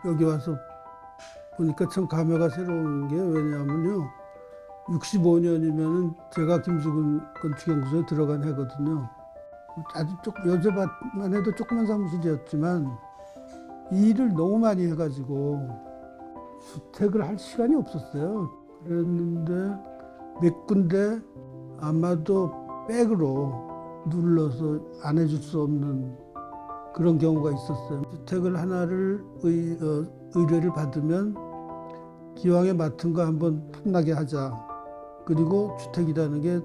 여기 와서 보니까 참 감회가 새로운 게 왜냐하면요. 65년이면은 제가 김수근 건축연구소에 들어간 해거든요. 아주 여쭤봤만 해도 조그만 사무실이었지만 일을 너무 많이 해가지고 주택을 할 시간이 없었어요. 그랬는데 몇 군데 아마도 백으로 눌러서 안 해줄 수 없는 그런 경우가 있었어요. 주택을 하나를 의뢰를 받으면 기왕에 맡은 거 한번 폼나게 하자. 그리고 주택이라는 게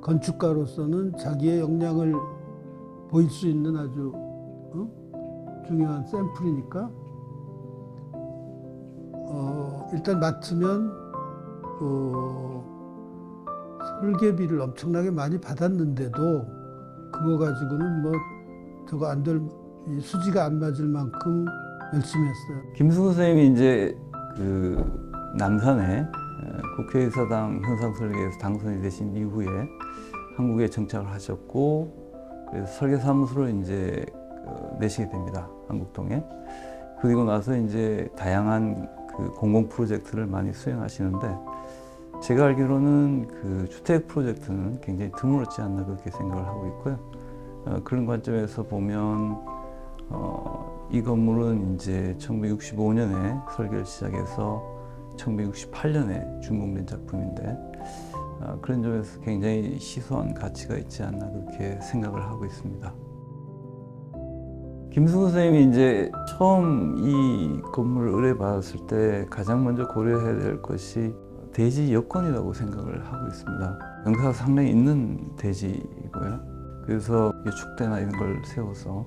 건축가로서는 자기의 역량을 보일 수 있는 아주 중요한 샘플이니까 일단 맡으면 설계비를 엄청나게 많이 받았는데도 그거 가지고는 뭐 저거 안 될 수지가 안 맞을 만큼 열심히 했어요. 김수근 선생님이 이제 그 남산에 국회의사당 현상설계에서 당선이 되신 이후에 한국에 정착을 하셨고, 그래서 설계사무소를 이제 내시게 됩니다. 한국동에. 그리고 나서 이제 다양한 그 공공 프로젝트를 많이 수행하시는데, 제가 알기로는 그 주택 프로젝트는 굉장히 드물었지 않나 그렇게 생각을 하고 있고요. 그런 관점에서 보면 이 건물은 이제 1965년에 설계를 시작해서 1968년에 준공된 작품인데, 그런 점에서 굉장히 시소한 가치가 있지 않나 그렇게 생각을 하고 있습니다. 김수근 선생님이 이제 처음 이 건물을 의뢰받았을 때 가장 먼저 고려해야 될 것이 대지 여건이라고 생각을 하고 있습니다. 경사가 상당히 있는 대지이고요. 그래서 축대나 이런 걸 세워서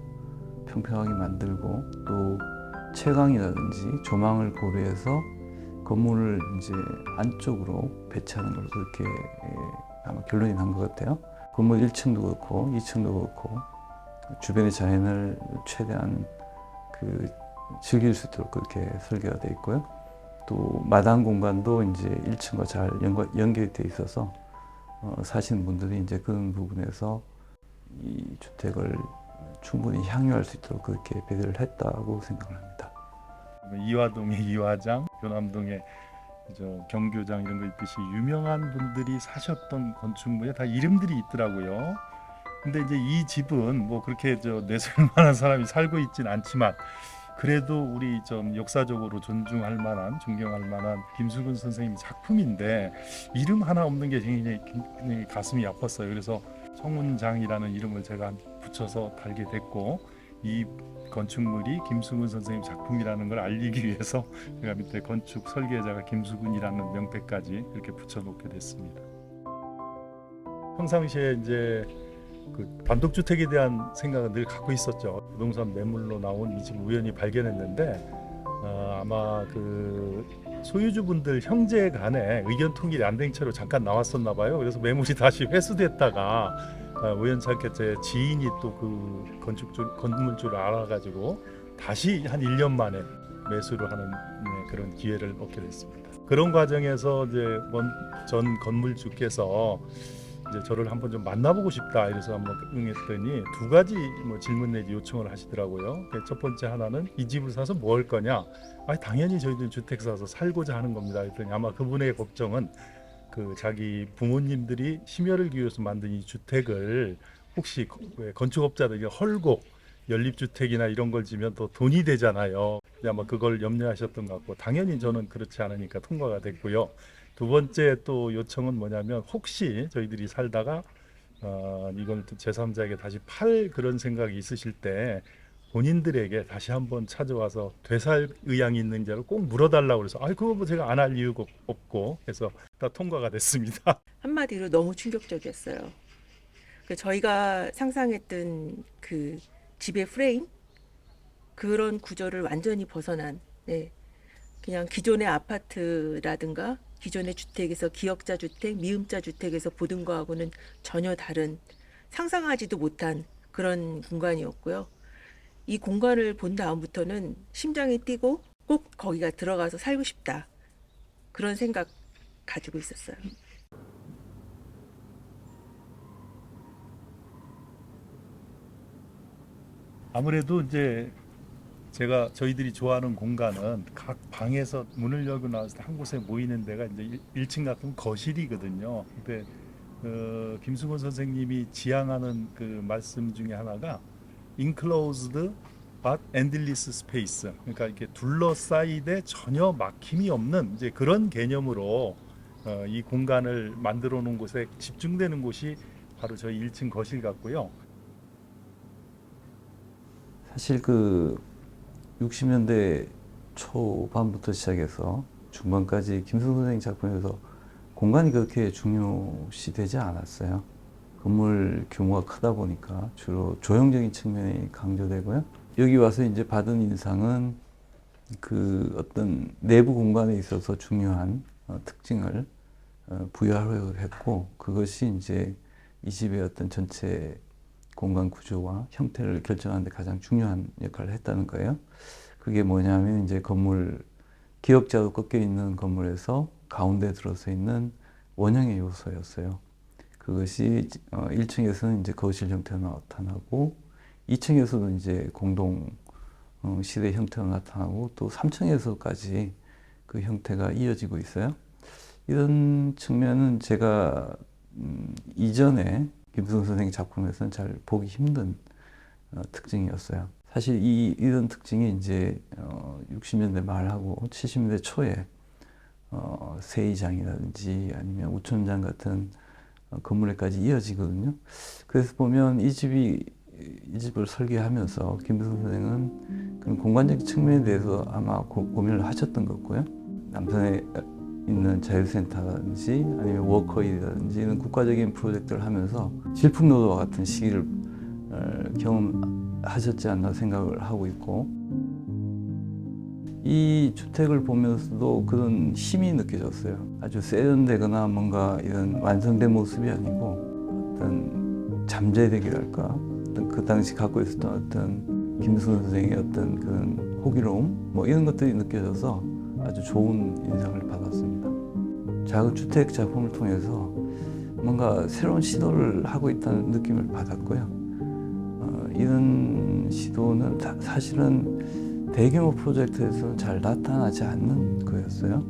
평평하게 만들고, 또 채광이라든지 조망을 고려해서 건물을 이제 안쪽으로 배치하는 걸 그렇게 아마 결론이 난 것 같아요. 건물 1층도 그렇고 2층도 그렇고 주변의 자연을 최대한 그 즐길 수 있도록 그렇게 설계가 되어 있고요. 또 마당 공간도 이제 1층과 잘 연결이 되어 있어서 사시는 분들이 이제 그런 부분에서 이 주택을 충분히 향유할 수 있도록 그렇게 배려를 했다고 생각을 합니다. 이화동의 이화장, 교남동의 경교장 이런 거 있듯이 유명한 분들이 사셨던 건축물에 다 이름들이 있더라고요. 근데 이제 이 집은 뭐 그렇게 내세울 만한 사람이 살고 있진 않지만, 그래도 우리 좀 역사적으로 존중할 만한, 존경할 만한 김수근 선생님 작품인데 이름 하나 없는 게 굉장히 가슴이 아팠어요. 그래서 청운장이라는 이름을 제가 붙여서 달게 됐고, 이 건축물이 김수근 선생님 작품이라는 걸 알리기 위해서 제가 밑에 건축 설계자가 김수근이라는 명패까지 이렇게 붙여놓게 됐습니다. 평상시에 이제 그 단독주택에 대한 생각을 늘 갖고 있었죠. 부동산 매물로 나온 이 집을 우연히 발견했는데 아마 그 소유주분들 형제 간에 의견 통일이 안 된 채로 잠깐 나왔었나 봐요. 그래서 매물이 다시 회수됐다가 우연찮게 제 지인이 또 그 건물주를 알아가지고 다시 한 1년 만에 매수를 하는 그런 기회를 얻게 됐습니다. 그런 과정에서 이제 전 건물주께서 이제 저를 한번 좀 만나보고 싶다 이래서 한번 응했더니 두 가지 질문 내지 요청을 하시더라고요. 첫 번째 하나는 이 집을 사서 뭐 할 거냐? 당연히 저희들 주택 사서 살고자 하는 겁니다. 그랬더니 아마 그분의 걱정은 그 자기 부모님들이 심혈을 기울여서 만든 이 주택을 혹시 건축업자들이 헐고 연립주택이나 이런 걸 지면 또 돈이 되잖아요. 아마 그걸 염려하셨던 것 같고, 당연히 저는 그렇지 않으니까 통과가 됐고요. 두 번째 또 요청은 뭐냐면, 혹시 저희들이 살다가 이걸 제3자에게 다시 팔 그런 생각이 있으실 때 본인들에게 다시 한번 찾아와서 되살 의향이 있는지를 꼭 물어달라고 그래서 그거 뭐 제가 안 할 이유가 없고 해서 다 통과가 됐습니다. 한마디로 너무 충격적이었어요. 저희가 상상했던 그 집의 프레임, 그런 구조를 완전히 벗어난, 그냥 기존의 아파트라든가 기존의 주택에서 기역자 주택, 미음자 주택에서 보던 거하고는 전혀 다른, 상상하지도 못한 그런 공간이었고요. 이 공간을 본 다음부터는 심장이 뛰고 꼭 거기가 들어가서 살고 싶다, 그런 생각 가지고 있었어요. 아무래도 이제 저희들이 좋아하는 공간은 각 방에서 문을 열고 나왔을 때 한 곳에 모이는 데가 이제 1층 같은 거실이거든요. 근데 김수건 선생님이 지향하는 그 말씀 중에 하나가 enclosed but endless space. 그러니까 이렇게 둘러싸이되 전혀 막힘이 없는 이제 그런 개념으로 이 공간을 만들어 놓은 곳에 집중되는 곳이 바로 저희 1층 거실 같고요. 사실 그 60년대 초반부터 시작해서 중반까지 김승 선생 작품에서 공간이 그렇게 중요시되지 않았어요. 건물 규모가 크다 보니까 주로 조형적인 측면이 강조되고요. 여기 와서 이제 받은 인상은 그 어떤 내부 공간에 있어서 중요한 특징을 부여하려고 했고, 그것이 이제 이 집의 어떤 전체 공간 구조와 형태를 결정하는 데 가장 중요한 역할을 했다는 거예요. 그게 뭐냐면 이제 건물, 기역자로 꺾여 있는 건물에서 가운데 들어서 있는 원형의 요소였어요. 그것이 1층에서는 이제 거실 형태로 나타나고, 2층에서도 이제 공동 시대 형태로 나타나고, 또 3층에서까지 그 형태가 이어지고 있어요. 이런 측면은 제가 이전에 김승 선생님 작품에서는 잘 보기 힘든 특징이었어요. 사실 이런 특징이 이제 60년대 말하고 70년대 초에 세의장이라든지 아니면 우천장 같은 건물에까지 이어지거든요. 그래서 보면 이 집을 설계하면서 김승 선생은 그런 공간적 측면에 대해서 아마 고민을 하셨던 것 같고요. 남산에 있는 자유센터라든지 아니면 워커힐이라든지 이런 국가적인 프로젝트를 하면서 질풍노도와 같은 시기를 경험하셨지 않나 생각을 하고 있고, 이 주택을 보면서도 그런 힘이 느껴졌어요. 아주 세련되거나 뭔가 이런 완성된 모습이 아니고 어떤 잠재력이랄까, 어떤 그 당시 갖고 있었던 어떤 김승 선생의 어떤 그런 호기로움 뭐 이런 것들이 느껴져서 아주 좋은 인상을 받았습니다. 작은 주택 작품을 통해서 뭔가 새로운 시도를 하고 있다는 느낌을 받았고요. 이런 시도는 사실은 대규모 프로젝트에서는 잘 나타나지 않는 거였어요.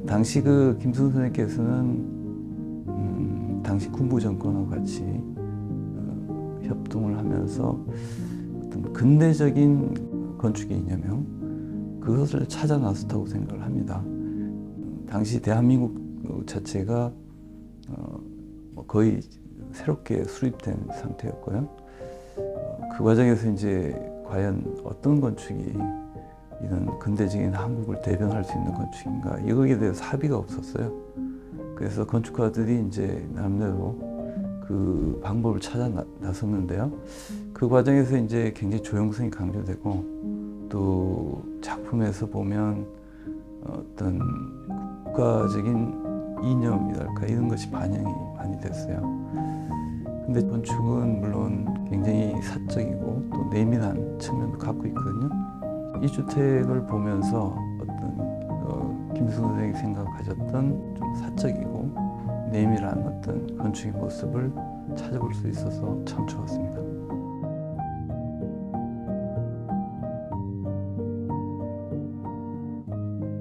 당시 그 김승 선생님께서는 당시 군부 정권하고 같이 협동을 하면서 어떤 근대적인 건축의 이념형 그것을 찾아 나섰다고 생각을 합니다. 당시 대한민국 자체가 거의 새롭게 수립된 상태였고요. 그 과정에서 이제 과연 어떤 건축이 이런 근대적인 한국을 대변할 수 있는 건축인가, 이거에 대해서 합의가 없었어요. 그래서 건축가들이 이제 나름대로 그 방법을 찾아 나섰는데요. 그 과정에서 이제 굉장히 조형성이 강조되고, 또 작품에서 보면 어떤 국가적인 이념이랄까 이런 것이 반영이 많이 됐어요. 근데 건축은 물론 굉장히 사적이고 또 내밀한 측면도 갖고 있거든요. 이 주택을 보면서 어떤 김승 선생이 가졌던 좀 사적이고 내밀한 어떤 건축의 모습을 찾아볼 수 있어서 참 좋았습니다.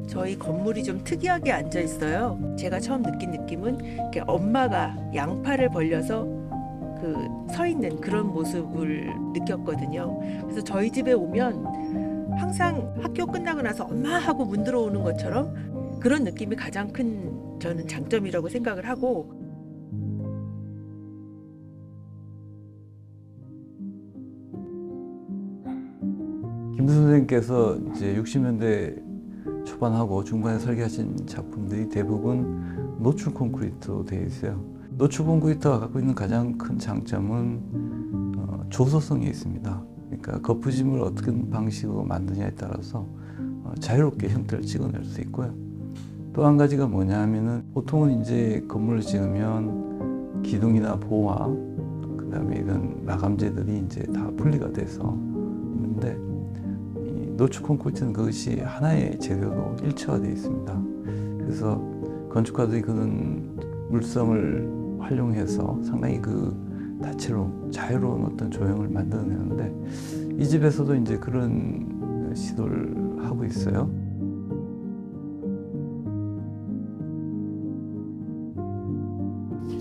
저희 건물이 좀 특이하게 앉아 있어요. 제가 처음 느낀 느낌은 이렇게 엄마가 양팔을 벌려서 서 있는 그런 모습을 느꼈거든요. 그래서 저희 집에 오면 항상 학교 끝나고 나서 엄마 하고 문 들어오는 것처럼 그런 느낌이 가장 큰 저는 장점이라고 생각을 하고, 김승 선생님께서 이제 60년대 초반하고 중반에 설계하신 작품들이 대부분 노출 콘크리트로 되어 있어요. 노출 콘크리트가 갖고 있는 가장 큰 장점은 조소성이 있습니다. 그러니까 거푸짐을 어떤 방식으로 만드냐에 따라서 자유롭게 형태를 찍어낼 수 있고요. 또 한 가지가 뭐냐 하면은 보통은 이제 건물을 지으면 기둥이나 보와 그다음에 이런 마감재들이 이제 다 분리가 돼서 있는데, 이 노출 콘크리트는 그것이 하나의 재료로 일체화되어 있습니다. 그래서 건축가들이 그런 물성을 활용해서 상당히 그 다채로운 자유로운 어떤 조형을 만들어내는데, 이 집에서도 이제 그런 시도를 하고 있어요.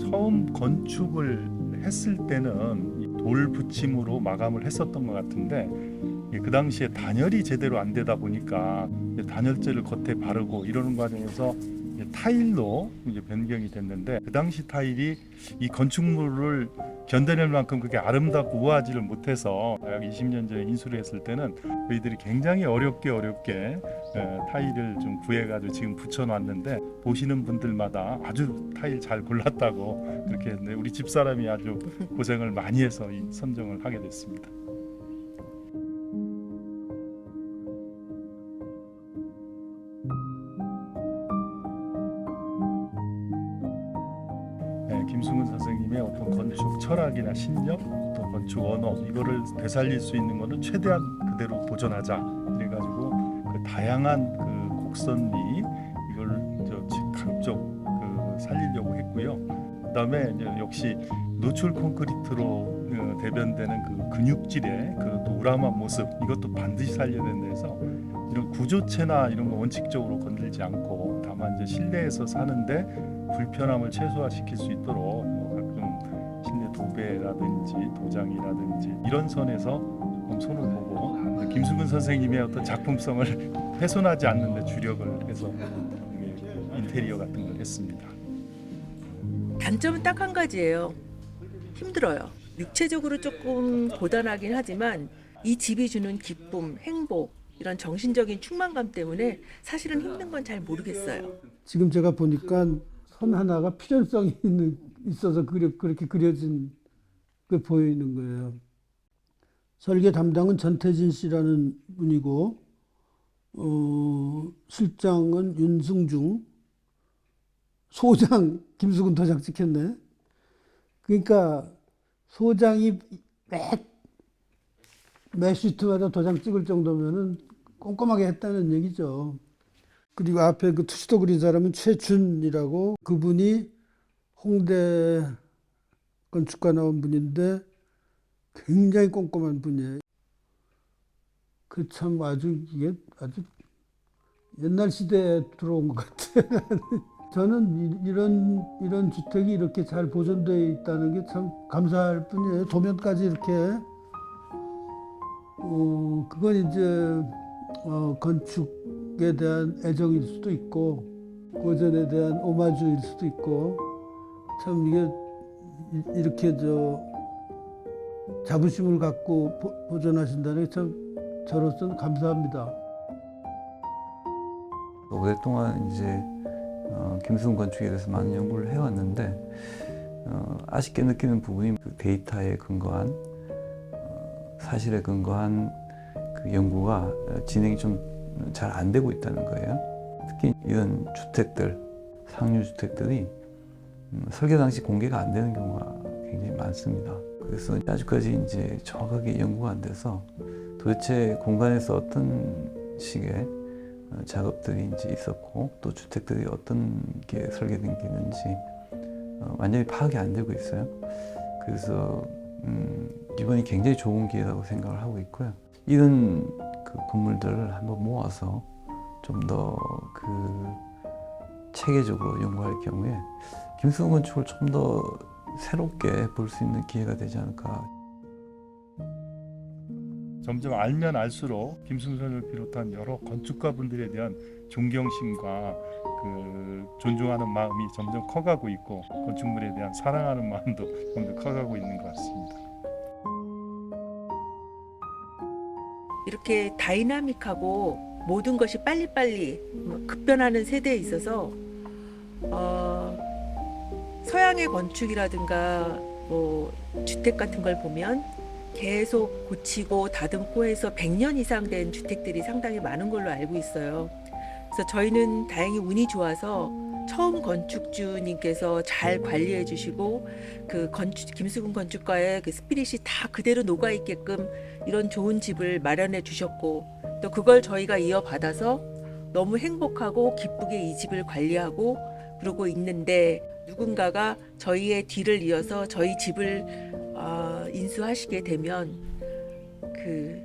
처음 건축을 했을 때는 이 돌 붙임으로 마감을 했었던 것 같은데 그 당시에 단열이 제대로 안 되다 보니까 단열재를 겉에 바르고 이러는 과정에서 타일로 이제 변경이 됐는데 그 당시 타일이 이 건축물을 견뎌낼 만큼 그게 아름답고 우아하지를 못해서 약 20년 전에 인수를 했을 때는 저희들이 굉장히 어렵게 타일을 좀 구해가지고 지금 붙여놨는데 보시는 분들마다 아주 타일 잘 골랐다고 그렇게 했는데 우리 집사람이 아주 고생을 많이 해서 이 선정을 하게 됐습니다. 김승근 선생님의 어떤 건축 철학이나 신념, 또 건축 언어 이거를 되살릴 수 있는 거는 최대한 그대로 보존하자. 그래가지고 그 다양한 그 곡선미 이걸 가급적 살리려고 했고요. 그다음에 이제 역시 노출 콘크리트로 대변되는 그 근육질의 그 또 우람한 모습 이것도 반드시 살려야 된다 해서 이런 구조체나 이런 거 원칙적으로 건들지 않고 다만 이제 실내에서 사는데 불편함을 최소화시킬 수 있도록 각종 실내 도배라든지 도장이라든지 이런 선에서 조금 손을 보고 김승근 선생님의 어떤 작품성을 훼손하지 않는 데 주력을 해서 인테리어 같은 걸 했습니다. 단점은 딱 한 가지예요. 힘들어요. 육체적으로 조금 고단하긴 하지만 이 집이 주는 기쁨, 행복 이런 정신적인 충만감 때문에 사실은 힘든 건 잘 모르겠어요. 지금 제가 보니까 선 하나가 필연성이 있어서 그렇게 그려진 게 보이는 거예요. 설계 담당은 전태진 씨라는 분이고 실장은 윤승중, 소장 김수근 도장 찍혔네. 그러니까 소장이 매 시트마다 도장 찍을 정도면은 꼼꼼하게 했다는 얘기죠. 그리고 앞에 그 투시도 그린 사람은 최준이라고 그분이 홍대 건축과 나온 분인데 굉장히 꼼꼼한 분이에요. 그 참 이게 아주 옛날 시대에 들어온 것 같아요. 저는 이런 주택이 이렇게 잘 보존되어 있다는 게 참 감사할 뿐이에요. 도면까지 이렇게 그건 이제 건축에 대한 애정일 수도 있고 고전에 대한 오마주일 수도 있고 참 이게 이렇게 자부심을 갖고 보존하신다는 게 참 저로서는 감사합니다. 오랫동안 이제 김승근 건축에 대해서 많은 연구를 해왔는데 아쉽게 느끼는 부분이 그 데이터에 근거한 사실에 근거한 그 연구가 진행이 좀 잘 안 되고 있다는 거예요. 특히 이런 주택들, 상류 주택들이 설계 당시 공개가 안 되는 경우가 굉장히 많습니다. 그래서 아직까지 이제 정확하게 연구가 안 돼서 도대체 공간에서 어떤 식의 작업들이 이제 있었고 또 주택들이 어떤 게 설계된 게 있는지 완전히 파악이 안 되고 있어요. 그래서 이번이 굉장히 좋은 기회라고 생각을 하고 있고요. 이런 그 건물들을 한번 모아서 좀 더 그 체계적으로 연구할 경우에 김승근 건축을 좀 더 새롭게 볼 수 있는 기회가 되지 않을까. 점점 알면 알수록 김승선을 비롯한 여러 건축가분들에 대한 존경심과 그 존중하는 마음이 점점 커가고 있고 건축물에 대한 사랑하는 마음도 점점 커가고 있는 것 같습니다. 이렇게 다이나믹하고 모든 것이 빨리빨리 급변하는 세대에 있어서 서양의 건축이라든가 뭐 주택 같은 걸 보면 계속 고치고 다듬고 해서 100년 이상 된 주택들이 상당히 많은 걸로 알고 있어요. 그래서 저희는 다행히 운이 좋아서 처음 건축주님께서 잘 관리해 주시고 김수근 건축가의 그 스피릿이 다 그대로 녹아 있게끔 이런 좋은 집을 마련해 주셨고 또 그걸 저희가 이어받아서 너무 행복하고 기쁘게 이 집을 관리하고 그러고 있는데 누군가가 저희의 뒤를 이어서 저희 집을 인수하시게 되면 그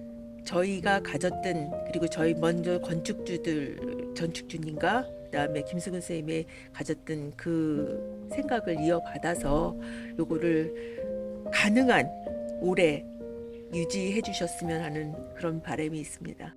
저희가 가졌던 그리고 저희 먼저 건축주들 전축주님과 그다음에 김수근 선생님이 가졌던 그 생각을 이어받아서 요거를 가능한 오래 유지해 주셨으면 하는 그런 바람이 있습니다.